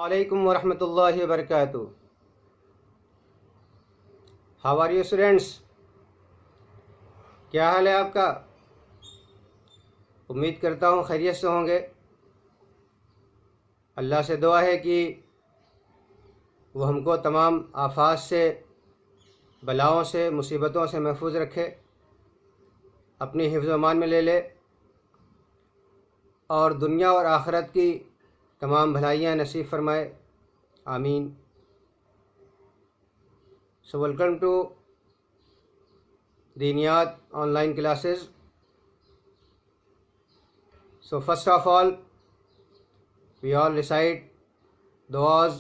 Alaikum warahmatullahi wabarakatuh. How are you students? کیا حال ہے آپ کا؟ امید کرتا ہوں خیریت سے ہوں گے. اللہ سے دعا ہے کہ وہ ہم کو تمام آفات سے، بلاؤں سے، مصیبتوں سے محفوظ رکھے، اپنی حفظ و امان میں لے لے اور دنیا اور آخرت کی تمام بھلائیاں نصیب فرمائے. آمین. So welcome to Deeniyat online classes. So first of all, we all recite du'as.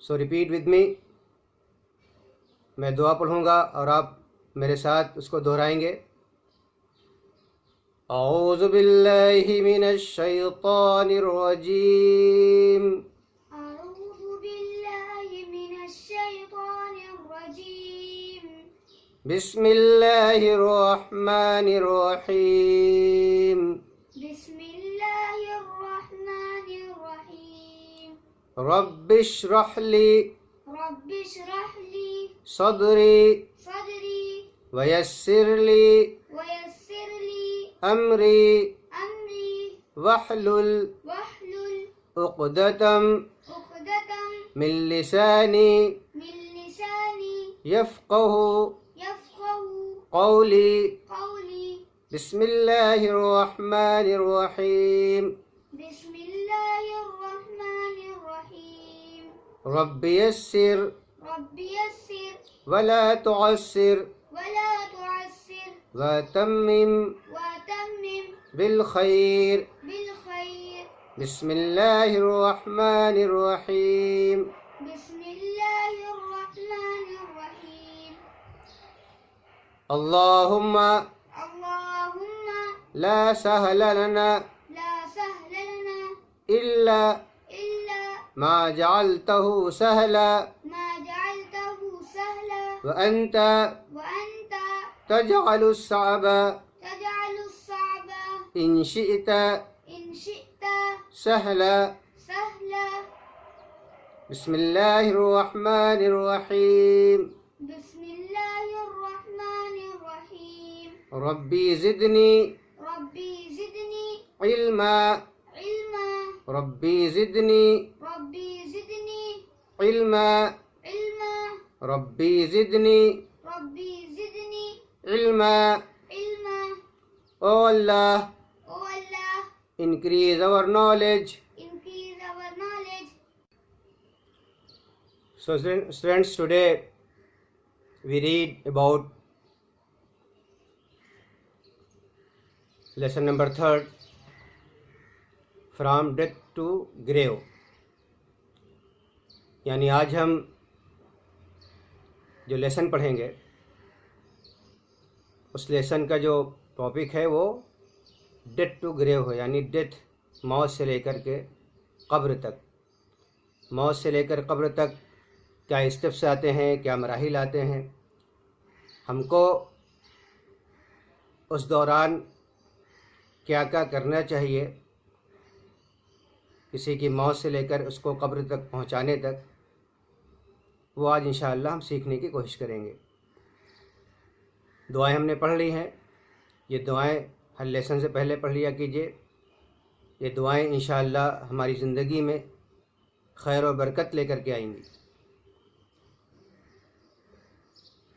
So repeat with me. میں دعا پڑھوں گا اور آپ میرے ساتھ اس کو دہرائیں گے. اعوذ باللہ من الشیطان الرجیم. أعوذ بالله من الشيطان الرجيم. بسم اللہ الرحمن الرحیم. بسم الله الرحمن الرحيم. رب اشرح لی رب اشرح لي صدری صدري ویسر لی ويسر لي امری أمري واحلل واحلل عقدۃ عقدة من لسانی من لساني یفقہ يفقه قولی. قولي. بسم اللہ الرحمن الرحیم. بسم الله الرحمن الرحيم. رب یسر رب يسر ولا تعسر ولا تعسر وتمم وتمم بالخیر. بالخير. بسم اللہ الرحمن الرحیم. بسم الله الرحمن الرحيم. اللہم اللهم لا سهل لنا لا سهل لنا إلا إلا ما جعلته سهلا ما جعلته سهلا وأنت وأنت تجعل الصعب تجعل الصعب إن شئت إن شئت سهلا. سهلا. بسم الله الرحمن الرحيم. بسم الله الرحمن الرحيم. ربي زدني ربي زدني علما علما. ربي زدني ربي زدني علما علما. ربي زدني ربي زدني علما. علما. Oh Allah, Oh Allah, increase our knowledge. increase our knowledge. So students, today we read about lesson number 3, from death to grave. یعنی آج ہم جو لیسن پڑھیں گے اس لیسن کا جو ٹاپک ہے وہ ڈیتھ ٹو گریو ہے، یعنی ڈیتھ، موت سے لے کر کے قبر تک. موت سے لے کر قبر تک کیا اسٹیپس آتے ہیں، کیا مراحل آتے ہیں، ہم کو اس دوران کیا کیا کرنا چاہیے، کسی کی موت سے لے کر اس کو قبر تک پہنچانے تک، وہ آج انشاءاللہ ہم سیکھنے کی کوشش کریں گے. دعائیں ہم نے پڑھ لی ہیں، یہ دعائیں ہر لیسن سے پہلے پڑھ لیا کیجیے. یہ دعائیں انشاءاللہ ہماری زندگی میں خیر و برکت لے کر کے آئیں گی.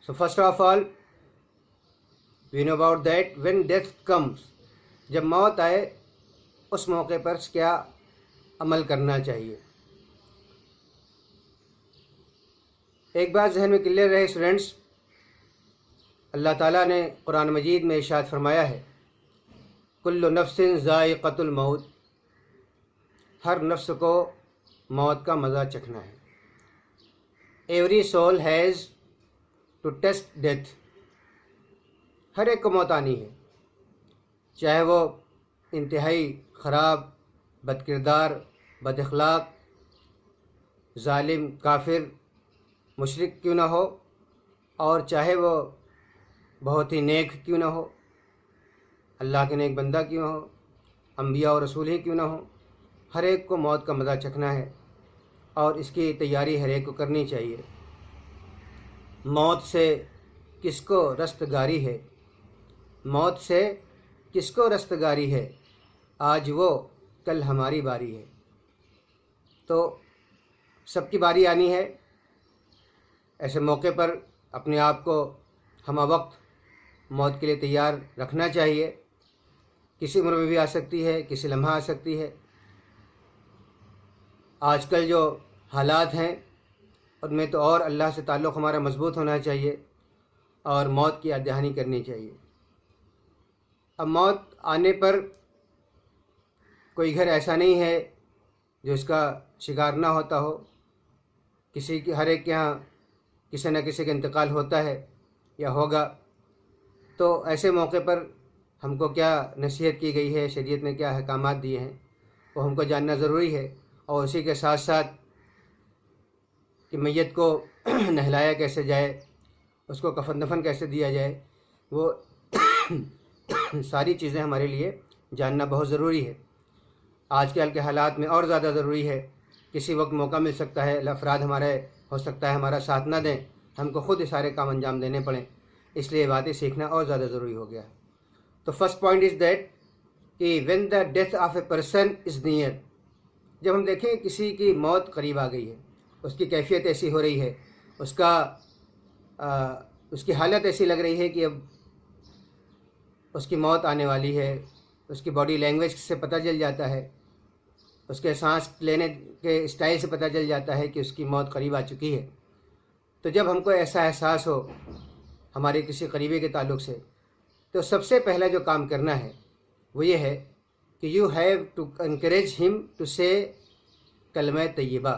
So first of all, we know about that when death comes, جب موت آئے اس موقع پر کیا عمل کرنا چاہیے. ایک بات ذہن میں کلیئر رہے اسٹوڈنٹس، اللہ تعالیٰ نے قرآن مجید میں ارشاد فرمایا ہے کل نفس ذائقۃ الموت، ہر نفس کو موت کا مزہ چکھنا ہے. Every soul has to taste death, ہر ایک کو موت آنی ہے، چاہے وہ انتہائی خراب، بد کردار، بد اخلاق، ظالم، کافر، مشرک کیوں نہ ہو، اور چاہے وہ بہت ہی نیک کیوں نہ ہو، اللہ کے نیک بندہ کیوں ہو، انبیاء اور رسول ہی کیوں نہ ہو، ہر ایک کو موت کا مزہ چکھنا ہے اور اس کی تیاری ہر ایک کو کرنی چاہیے۔ موت سے کس کو رستگاری ہے، موت سے کس کو رستگاری ہے، آج وہ کل ہماری باری ہے۔ تو سب کی باری آنی ہے، ایسے موقع پر اپنے آپ کو ہمہ وقت موت کے لیے تیار رکھنا چاہیے۔ کسی عمر میں بھی آ سکتی ہے، کسی لمحہ آ سکتی ہے۔ آج کل جو حالات ہیں ان میں تو اور اللہ سے تعلق ہمارا مضبوط ہونا چاہیے اور موت کی یاد دہانی کرنی چاہیے۔ اب موت آنے پر کوئی گھر ایسا نہیں ہے جو اس کا شکار نہ ہوتا ہو، ہر ایک کے یہاں کسی نہ کسی کا انتقال ہوتا ہے یا ہوگا۔ تو ایسے موقع پر ہم کو کیا نصیحت کی گئی ہے، شریعت نے کیا احکامات دیے ہیں، وہ ہم کو جاننا ضروری ہے۔ اور اسی کے ساتھ ساتھ کہ میت کو نہلایا کیسے جائے، اس کو کفن دفن کیسے دیا جائے، وہ ساری چیزیں ہمارے لیے جاننا بہت ضروری ہے۔ آج کل کے حالات میں اور زیادہ ضروری ہے۔ کسی وقت موقع مل سکتا ہے، افراد ہمارے ہو سکتا ہے ہمارا ساتھ نہ دیں، ہم کو خود سارے کام انجام دینے پڑیں، اس لیے باتیں سیکھنا اور زیادہ ضروری ہو گیا ہے۔ تو فرسٹ پوائنٹ از دیٹ کہ when the death of a person is near, جب ہم دیکھیں کسی کی موت قریب آ گئی ہے، اس کی کیفیت ایسی ہو رہی ہے، اس کی حالت ایسی لگ رہی ہے کہ اب اس کی موت آنے والی ہے، اس کی باڈی لینگویج سے پتہ چل جاتا ہے، اس کے سانس لینے کے اسٹائل سے پتہ چل جاتا ہے کہ اس کی موت قریب آ چکی ہے۔ تو جب ہم کو ایسا احساس ہو ہمارے کسی قریبی کے تعلق سے، تو سب سے پہلا جو کام کرنا ہے وہ یہ ہے کہ یو ہیو ٹو انکریج ہم ٹو سے کلمہ طیبہ،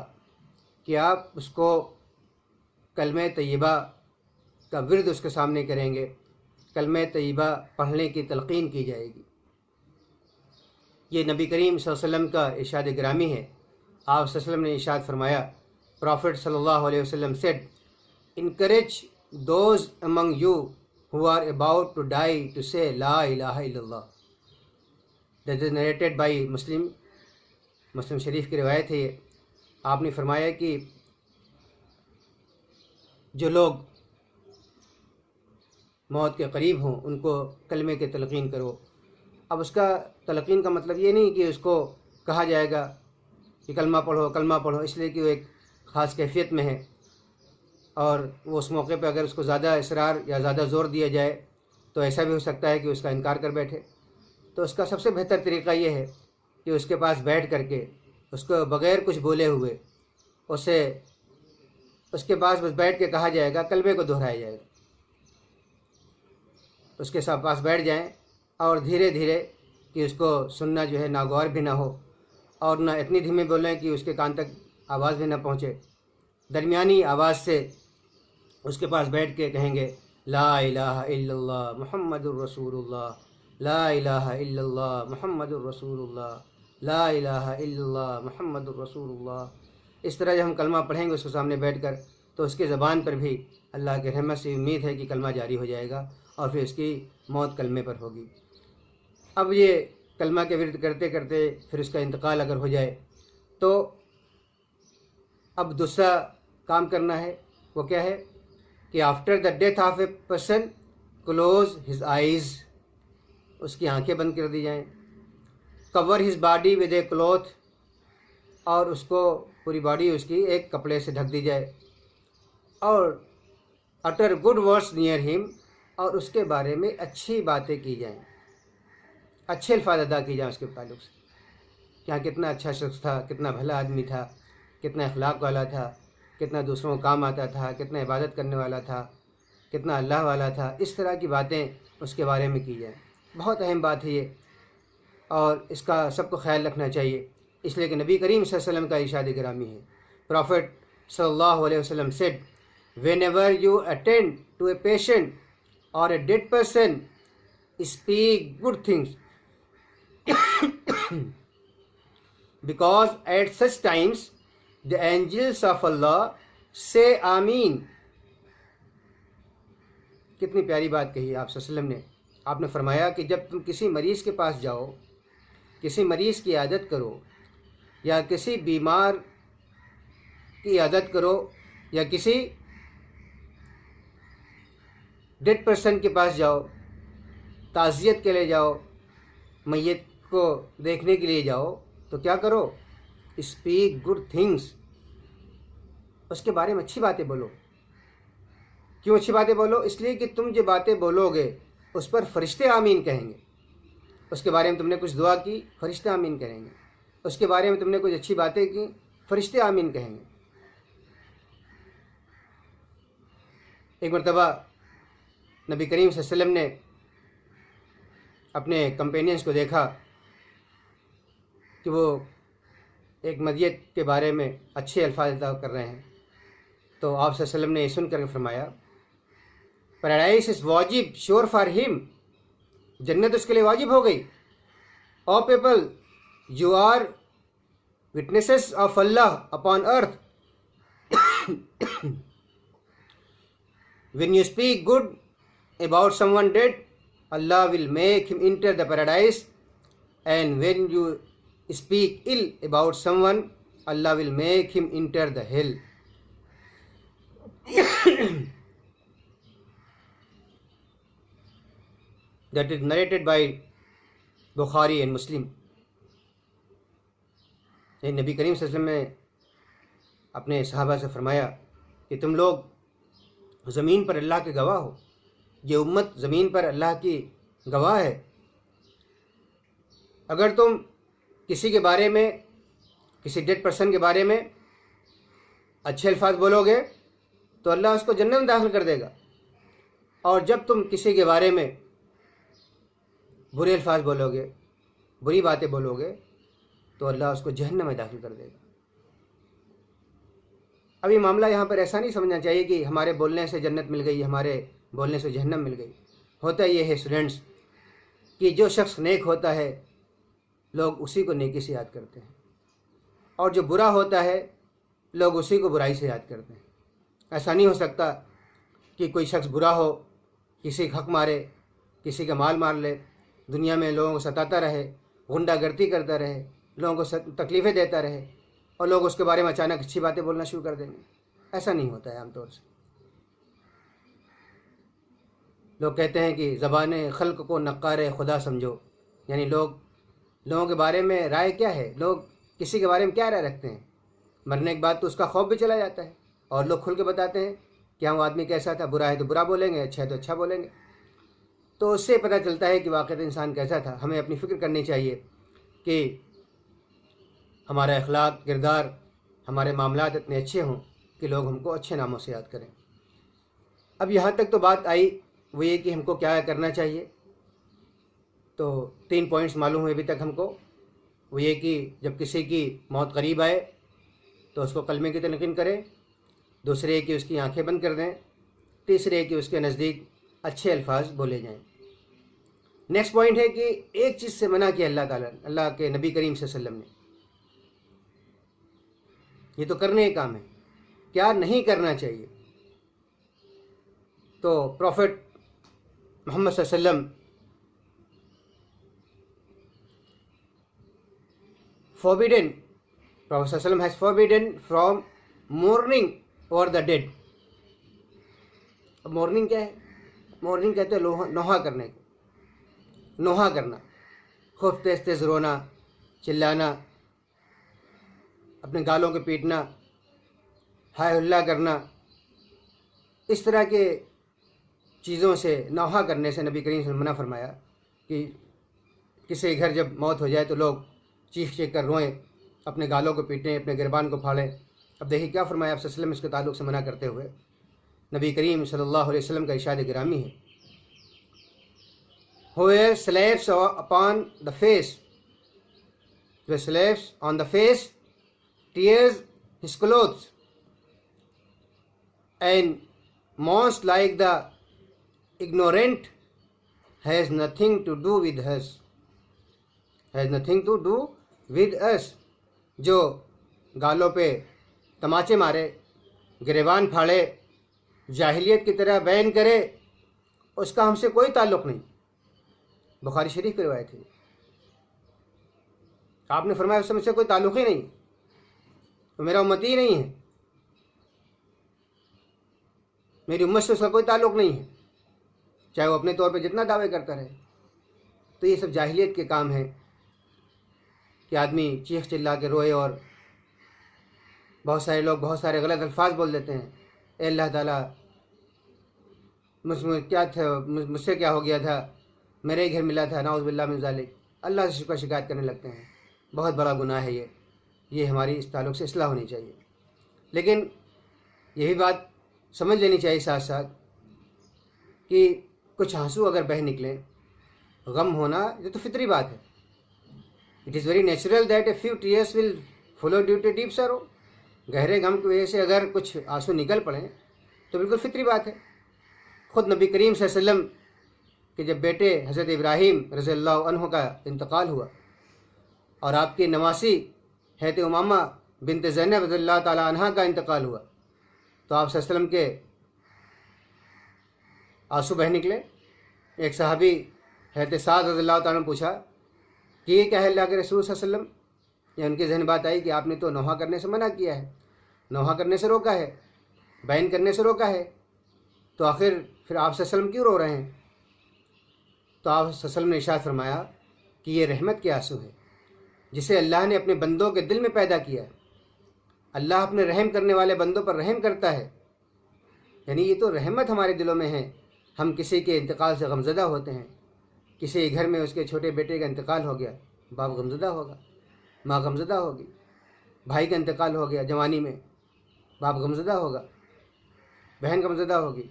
کہ آپ اس کو کلمہ طیبہ کا ورد اس کے سامنے کریں گے، کلمہ طیبہ پڑھنے کی تلقین کی جائے گی۔ یہ نبی کریم صلی اللہ علیہ وسلم کا ارشاد گرامی ہے۔ آپ صلی اللہ علیہ وسلم نے ارشاد فرمایا، پروفٹ صلی اللہ علیہ وسلم said, encourage those among you who are about to die to say La ilaha illallah. That is narrated by مسلم شریف کی روایت ہے یہ۔ آپ نے فرمایا کہ جو لوگ موت کے قریب ہوں ان کو کلمے کی تلقین کرو۔ اب اس کا تلقین کا مطلب یہ نہیں کہ اس کو کہا جائے گا کہ کلمہ پڑھو، اس لیے کہ وہ ایک خاص کیفیت میں ہے، اور وہ اس موقع پہ اگر اس کو زیادہ اصرار یا زیادہ زور دیا جائے تو ایسا بھی ہو سکتا ہے کہ اس کا انکار کر بیٹھے۔ تو اس کا سب سے بہتر طریقہ یہ ہے کہ اس کے پاس بیٹھ کر کے اس کو بغیر کچھ بولے ہوئے اس کے پاس بس بیٹھ کے کہا جائے گا، کلمے کو دہرایا جائے گا۔ اس کے ساتھ پاس بیٹھ جائیں اور دھیرے دھیرے کہ اس کو سننا جو ہے ناگوار بھی نہ ہو، اور نہ اتنی دھیمی بولیں کہ اس کے کان تک آواز بھی نہ پہنچے، درمیانی آواز سے اس کے پاس بیٹھ کے کہیں گے لا الہ الا اللہ محمد الرسول اللہ، لا الہ الا اللہ محمد الرسول اللہ، لا الہ الا اللہ محمد الرسول اللہ۔ اس طرح جب ہم کلمہ پڑھیں گے اس کے سامنے بیٹھ کر، تو اس کے زبان پر بھی اللہ کے رحمت سے امید ہے کہ کلمہ جاری ہو جائے گا اور پھر اس کی موت کلمے پر ہوگی۔ اب یہ کلمہ کے ورد کرتے کرتے پھر اس کا انتقال اگر ہو جائے تو اب دوسرا کام کرنا ہے، وہ کیا ہے کہ after the death of a person close his eyes, اس کی آنکھیں بند کر دی جائیں، cover his body with a cloth, اور اس کو پوری باڈی اس کی ایک کپڑے سے ڈھک دی جائے، اور اٹر گڈ ورڈس نیئر ہم، اور اس کے بارے میں اچھی باتیں کی جائیں، اچھے الفاظ ادا کی جائیں اس کے تعلق سے، کہ ہاں کتنا اچھا شخص تھا، کتنا بھلا آدمی تھا، کتنا اخلاق والا تھا، کتنا دوسروں کو کام آتا تھا، کتنا عبادت کرنے والا تھا، کتنا اللہ والا تھا۔ اس طرح کی باتیں اس کے بارے میں کی جائیں۔ بہت اہم بات ہے یہ، اور اس کا سب کو خیال رکھنا چاہیے، اس لیے کہ نبی کریم صلی اللہ علیہ وسلم کا ارشاد گرامی ہے۔ پروفٹ صلی اللہ علیہ وسلم said, whenever you attend to a patient or a dead person, speak good things, because at such times the angels of Allah say Ameen۔ کتنی پیاری بات کہی آپ صلی اللہ علیہ وسلم نے۔ آپ نے فرمایا کہ جب تم کسی مریض کے پاس جاؤ، کسی مریض کی عیادت کرو، یا کسی بیمار کی عیادت کرو یا کسی ڈیڈ پرسن کے پاس جاؤ، تعزیت کے لیے جاؤ، میت کو دیکھنے کے لیے جاؤ، تو کیا کرو؟ اسپیک گڈ تھنگس، اس کے بارے میں اچھی باتیں بولو۔ کیوں اچھی باتیں بولو؟ اس لیے کہ تم جو باتیں بولو گے اس پر فرشتے آمین کہیں گے۔ اس کے بارے میں تم نے کچھ دعا کی، فرشتے آمین کہیں گے۔ اس کے بارے میں تم نے کچھ اچھی باتیں کی، فرشتے آمین کہیں گے۔ ایک مرتبہ نبی کریم صلی اللہ علیہ وسلم نے اپنے کمپینینز کو دیکھا کہ وہ ایک میت کے بارے میں اچھے الفاظ ادا کر رہے ہیں، تو آپ صلی اللہ علیہ وسلم نے یہ سن کر فرمایا پیراڈائز از واجب شور فار ہم، جنت اس کے لیے واجب ہو گئی۔ O people you are witnesses of Allah upon earth, when you speak good about someone dead, Allah will make him enter the paradise, and when you speak ill about someone, Allah will make him enter the hell. That is narrated by Bukhari and Muslim. یہ نبی کریم صلی اللہ علیہ وسلم نے اپنے صحابہ سے فرمایا کہ تم لوگ زمین پر اللہ کے گواہ ہو، یہ امت زمین پر اللہ کی گواہ ہے۔ اگر تم کسی کے بارے میں، کسی ڈیڈ پرسن کے بارے میں اچھے الفاظ بولو گے تو اللہ اس کو جنت میں داخل کر دے گا، اور جب تم کسی کے بارے میں برے الفاظ بولو گے، بری باتیں بولو گے تو اللہ اس کو جہنم میں داخل کر دے گا۔ اب یہ معاملہ یہاں پر ایسا نہیں سمجھنا چاہیے کہ ہمارے بولنے سے جنت مل گئی، ہمارے بولنے سے جہنم مل گئی۔ ہوتا یہ ہے اسٹوڈنٹس کہ جو شخص نیک ہوتا ہے لوگ اسی کو نیکی سے یاد کرتے ہیں، اور جو برا ہوتا ہے لوگ اسی کو برائی سے یاد کرتے ہیں۔ ایسا نہیں ہو سکتا کہ کوئی شخص برا ہو، کسی کا حق مارے، کسی کا مال مار لے، دنیا میں لوگوں کو ستاتا رہے، غنڈہ گردی کرتا رہے، لوگوں کو تکلیفیں دیتا رہے، اور لوگ اس کے بارے میں اچانک اچھی باتیں بولنا شروع کر دیں گے۔ ایسا نہیں ہوتا ہے عام طور سے۔ لوگ کہتے ہیں کہ زبان خلق کو نقار خدا سمجھو، یعنی لوگوں کے بارے میں رائے کیا ہے، لوگ کسی کے بارے میں کیا رائے رکھتے ہیں، مرنے کے بعد تو اس کا خوف بھی چلا جاتا ہے، اور لوگ کھل کے بتاتے ہیں کہ وہ آدمی کیسا تھا، برا ہے تو برا بولیں گے، اچھا ہے تو اچھا بولیں گے۔ تو اس سے پتہ چلتا ہے کہ واقعی انسان کیسا تھا۔ ہمیں اپنی فکر کرنی چاہیے کہ ہمارا اخلاق، کردار، ہمارے معاملات اتنے اچھے ہوں کہ لوگ ہم کو اچھے ناموں سے یاد کریں۔ اب یہاں تک تو بات آئی وہ یہ کہ ہم کو کیا کرنا چاہیے، تو 3 پوائنٹس معلوم ہوئے ابھی تک ہم کو۔ وہ یہ کہ جب کسی کی موت قریب آئے تو اس کو کلمے کی تلقین کریں، دوسرے کہ اس کی آنکھیں بند کر دیں، تیسرے کہ اس کے نزدیک اچھے الفاظ بولے جائیں۔ نیکسٹ پوائنٹ ہے کہ ایک چیز سے منع کیا اللہ تعالیٰ، اللہ کے نبی کریم صلی اللہ علیہ وسلم نے، یہ تو کرنے کا کام ہے، کیا نہیں کرنا چاہیے۔ تو پروفٹ محمد صلی اللہ علیہ وسلم forbidden, Prophet صلی اللہ علیہ وسلم has forbidden from mourning over the dead۔ اب مورننگ کیا ہے؟ مورننگ کہتے ہیں نوحہ کرنے کو، نوحہ کرنا، خوب تیز تیز رونا، چلانا، اپنے گالوں کے پیٹنا، ہائے ہلا کرنا، اس طرح کے چیزوں سے نوحہ کرنے سے نبی کریم صلی اللہ علیہ وسلم منع فرمایا کہ کسی گھر جب موت ہو جائے تو لوگ چیخ چیخ کر روئیں، اپنے گالوں کو پیٹیں، اپنے گربان کو پھاڑیں۔ اب دیکھیے کیا فرمایا آپ صلی اللہ علیہ وسلم اس کے تعلق سے منع کرتے ہوئے۔ نبی کریم صلی اللہ علیہ وسلم کا ارشاد گرامی ہے، whoever slaps upon the face, who slaps on the face, tears his clothes, and mourns like the ignorant, has nothing to do with us, has nothing to do with us۔ جو گالوں پہ تماچے مارے، گریبان پھاڑے، جاہلیت کی طرح بیان کرے، اس کا ہم سے کوئی تعلق نہیں۔ بخاری شریف کی روایت ہے۔ آپ نے فرمایا اس سے مجھ سے کوئی تعلق ہی نہیں، وہ میرا امتی ہی نہیں ہے، میری امت سے اس کا کوئی تعلق نہیں ہے، چاہے وہ اپنے طور پہ جتنا دعوے کرتا رہے۔ تو یہ سب جاہلیت کے کام ہیں کہ آدمی چیخ چلا کے روئے، اور بہت سارے لوگ بہت سارے غلط الفاظ بول دیتے ہیں، اے اللہ تعالیٰ مجھ سے کیا ہو گیا تھا، میرے ہی گھر ملا تھا، نعوذ باللہ من ذالک، اللہ سے شکوہ شکایت کرنے لگتے ہیں۔ بہت بڑا گناہ ہے یہ ہماری اس تعلق سے اصلاح ہونی چاہیے۔ لیکن یہ بھی بات سمجھ لینی چاہیے ساتھ ساتھ کہ کچھ آنسو اگر بہہ نکلیں، غم ہونا یہ تو فطری بات ہے۔ It is very natural that a few tears will follow due to deep sorrow. گہرے غم کی وجہ سے اگر کچھ آنسو نکل پڑیں تو بالکل فطری بات ہے۔ خود نبی کریم صلی اللہ علیہ وسلم کہ جب بیٹے حضرت ابراہیم رضی اللہ عنہ کا انتقال ہوا اور آپ کی نواسی حضرت امامہ بنت زینب رضی اللہ تعالی عنہ کا انتقال ہوا تو آپ صلی اللہ علیہ وسلم کے آنسو بہہ نکلے۔ ایک صحابی حضرت سعد رضی اللہ تعالیٰ نے پوچھا کہ یہ کیا ہے اللہ کے رسول صلی اللہ علیہ وسلم؟ یا ان کے ذہن بات آئی کہ آپ نے تو نوحہ کرنے سے منع کیا ہے، نوحہ کرنے سے روکا ہے، بیان کرنے سے روکا ہے، تو آخر پھر آپ صلی اللہ علیہ وسلم کیوں رو رہے ہیں؟ تو آپ صلی اللہ علیہ وسلم نے ارشاد فرمایا کہ یہ رحمت کے آنسو ہے جسے اللہ نے اپنے بندوں کے دل میں پیدا کیا ہے۔ اللہ اپنے رحم کرنے والے بندوں پر رحم کرتا ہے، یعنی یہ تو رحمت ہمارے دلوں میں ہے۔ ہم کسی کے انتقال سے غمزدہ ہوتے ہیں، کسی گھر میں اس کے چھوٹے بیٹے کا انتقال ہو گیا، باپ غمزدہ ہوگا، ماں غمزدہ ہوگی، بھائی کا انتقال ہو گیا جوانی میں، باپ غمزدہ ہوگا، بہن غمزدہ ہوگی۔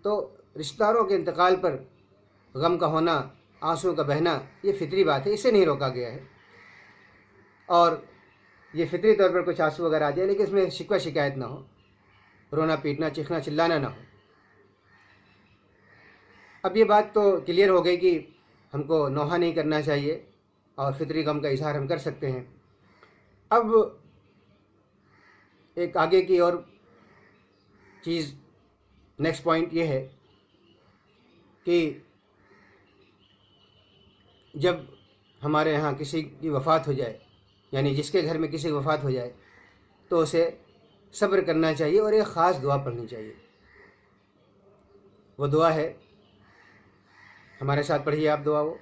تو رشتہ داروں کے انتقال پر غم کا ہونا، آنسوں کا بہنا، یہ فطری بات ہے، اسے نہیں روکا گیا ہے۔ اور یہ فطری طور پر کچھ آنسو اگر آ جائے لیکن اس میں شکوہ شکایت نہ ہو، رونا پیٹنا چیخنا چلانا نہ ہو۔ اب یہ بات تو کلیئر ہو گئی کہ ہم کو نوحہ نہیں کرنا چاہیے اور فطری غم کا اظہار ہم کر سکتے ہیں۔ اب ایک آگے کی اور چیز، نیکسٹ پوائنٹ یہ ہے کہ جب ہمارے ہاں کسی کی وفات ہو جائے، یعنی جس کے گھر میں کسی کی وفات ہو جائے تو اسے صبر کرنا چاہیے اور ایک خاص دعا پڑھنی چاہیے۔ وہ دعا ہے، ہمارے ساتھ پڑھیے آپ دعا وہ،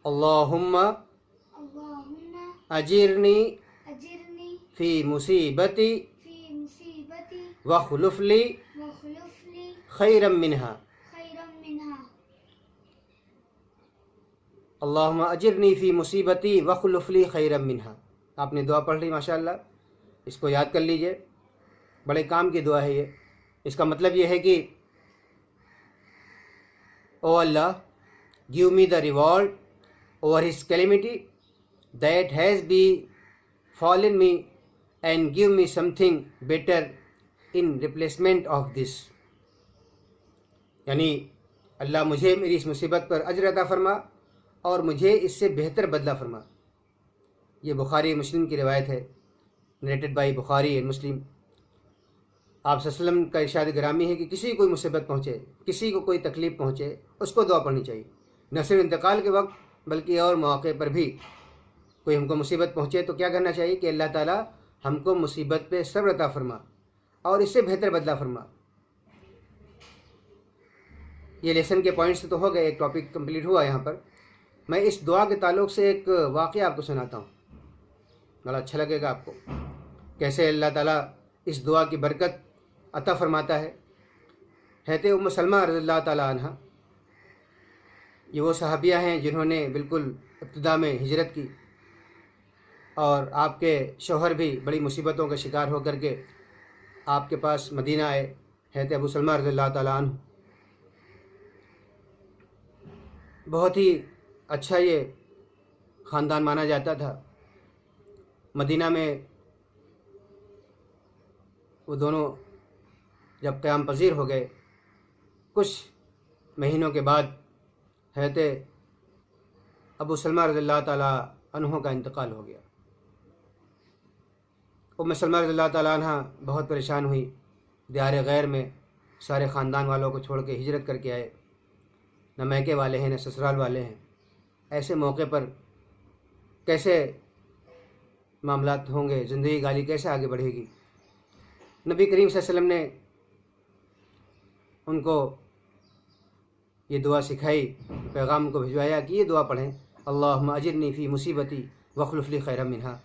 اللہم اللہم اجرنی اجرنی فی مصیبتی فی مصیبتی وخلف لی وخلف لی خیرا منہا۔ خیرا منہا۔ اللہم اجرنی فی مصیبتی وخلف لی خیرا منہا۔ آپ نے دعا پڑھ لی، ماشاءاللہ، اس کو یاد کر لیجئے، بڑے کام کی دعا ہے یہ۔ اس کا مطلب یہ ہے کہ او اللہ، give me the reward over his calamity that has befallen me and give me something better in replacement of this۔ یعنی اللہ مجھے میری اس مصیبت پر اجر عطا فرما اور مجھے اس سے بہتر بدلہ فرما۔ یہ بخاری مسلم کی روایت ہے، narrated by Bukhari and Muslim. آپ صلی اللہ علیہ وسلم کا ارشاد گرامی ہے کہ کسی کو کوئی مصیبت پہنچے، کسی کو کوئی تکلیف پہنچے، اس کو دعا پڑھنی چاہیے، نہ صرف انتقال کے وقت بلکہ اور مواقع پر بھی۔ کوئی ہم کو مصیبت پہنچے تو کیا کرنا چاہیے کہ اللہ تعالیٰ ہم کو مصیبت پہ صبر عطا فرما اور اس سے بہتر بدلہ فرما۔ یہ لیسن کے پوائنٹس تو ہو گئے، ایک ٹاپک کمپلیٹ ہوا یہاں پر۔ میں اس دعا کے تعلق سے ایک واقعہ آپ کو سناتا ہوں، بڑا اچھا لگے گا آپ کو، کیسے اللہ تعالیٰ اس دعا کی برکت عطا فرماتا ہے۔ حضرت ام سلمہ رضی اللہ تعالیٰ عنہ، یہ وہ صحابیہ ہیں جنہوں نے بالکل ابتدا میں ہجرت کی، اور آپ کے شوہر بھی بڑی مصیبتوں کا شکار ہو کر کے آپ کے پاس مدینہ آئے، حضرت ابو سلمہ رضی اللہ تعالیٰ عنہ۔ بہت ہی اچھا یہ خاندان مانا جاتا تھا۔ مدینہ میں وہ دونوں جب قیام پذیر ہو گئے، کچھ مہینوں کے بعد حضرت ابو سلمہ رضی اللہ تعالیٰ عنہ کا انتقال ہو گیا۔ ام سلمہ رضی اللہ تعالیٰ عنہ بہت پریشان ہوئی، دیار غیر میں سارے خاندان والوں کو چھوڑ کے ہجرت کر کے آئے، نہ میکے والے ہیں نہ سسرال والے ہیں۔ ایسے موقع پر کیسے معاملات ہوں گے، زندگی گالی کیسے آگے بڑھے گی۔ نبی کریم صلی اللہ علیہ وسلم نے ان کو یہ دعا سکھائی، پیغام کو بھجوایا کہ یہ دعا پڑھیں، اللہم اجرنی فی مصیبتی واخلف لی خیرا منہا،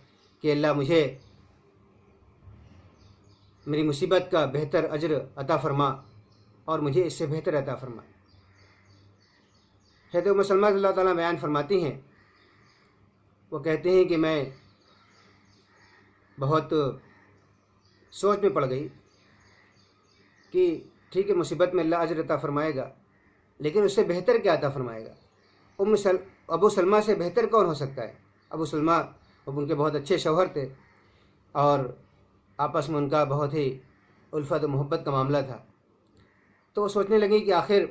کہ اللہ مجھے میری مصیبت کا بہتر اجر عطا فرما اور مجھے اس سے بہتر عطا فرما۔ حضرت ام سلمہ رضی اللہ تعالیٰ بیان فرماتی ہیں، وہ کہتے ہیں کہ میں بہت سوچ میں پڑ گئی کہ ٹھیک ہے مصیبت میں اللہ اجر عطا فرمائے گا، لیکن اس سے بہتر کیا عطا فرمائے گا؟ ابو سلمہ سے بہتر کون ہو سکتا ہے؟ ابو سلمہ اب ان کے بہت اچھے شوہر تھے اور آپس میں ان کا بہت ہی الفت و محبت کا معاملہ تھا، تو وہ سوچنے لگی کہ آخر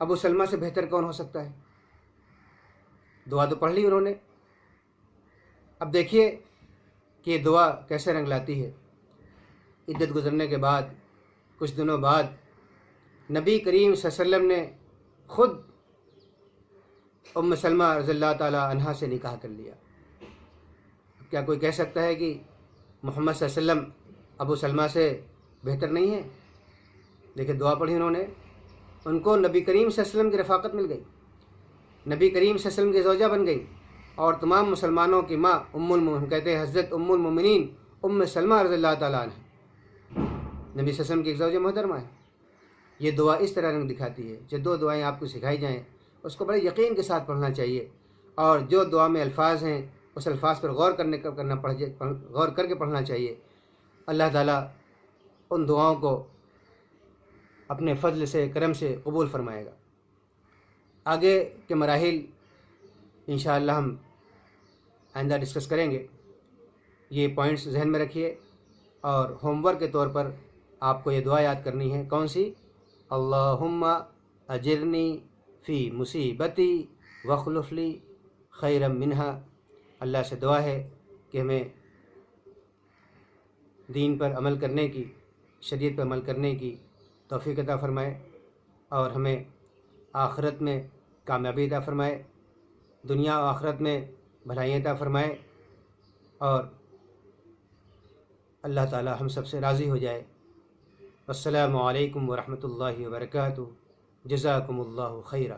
ابو سلمہ سے بہتر کون ہو سکتا ہے۔ دعا تو پڑھ لی انہوں نے۔ اب دیکھیے کہ یہ دعا کیسے رنگ لاتی ہے۔ عدت گزرنے کے بعد کچھ دنوں بعد نبی کریم صلی اللہ علیہ وسلم نے خود ام سلمہ رضی اللہ تعالیٰ عنہا سے نکاح کر لیا۔ کیا کوئی کہہ سکتا ہے کہ محمد صلی اللہ علیہ وسلم ابو سلمہ سے بہتر نہیں ہے؟ دیکھیں دعا پڑھی انہوں نے، ان کو نبی کریم صلی اللہ علیہ وسلم کی رفاقت مل گئی، نبی کریم صلی اللہ علیہ وسلم کی زوجہ بن گئی، اور تمام مسلمانوں کی ماں کہتے ہیں حضرت ام المومنین ام سلمہ رضی اللہ تعالیٰ عنہ نبی صلی اللہ علیہ وسلم کی ایک زوجہ محترمہ ہے۔ یہ دعا اس طرح رنگ دکھاتی ہے۔ جو دو دعائیں آپ کو سکھائی جائیں اس کو بڑے یقین کے ساتھ پڑھنا چاہیے، اور جو دعا میں الفاظ ہیں اس الفاظ پر غور کر کے پڑھنا چاہیے۔ اللہ تعالیٰ ان دعاؤں کو اپنے فضل سے کرم سے قبول فرمائے گا۔ آگے کے مراحل انشاءاللہ ہم آئندہ ڈسکس کریں گے۔ یہ پوائنٹس ذہن میں رکھیے، اور ہوم ورک کے طور پر آپ کو یہ دعا یاد کرنی ہے۔ کون سی؟ اللہم اجرنی فی مصیبتی واخلف لی خیرا منہا۔ اللہ سے دعا ہے کہ ہمیں دین پر عمل کرنے کی، شریعت پر عمل کرنے کی توفیق عطا فرمائے، اور ہمیں آخرت میں کامیابی عطا فرمائے، دنیا و آخرت میں بھلائیاں عطا فرمائے، اور اللہ تعالی ہم سب سے راضی ہو جائے۔ السلام علیکم ورحمۃ اللہ وبرکاتہ۔ جزاکم اللہ خیرا۔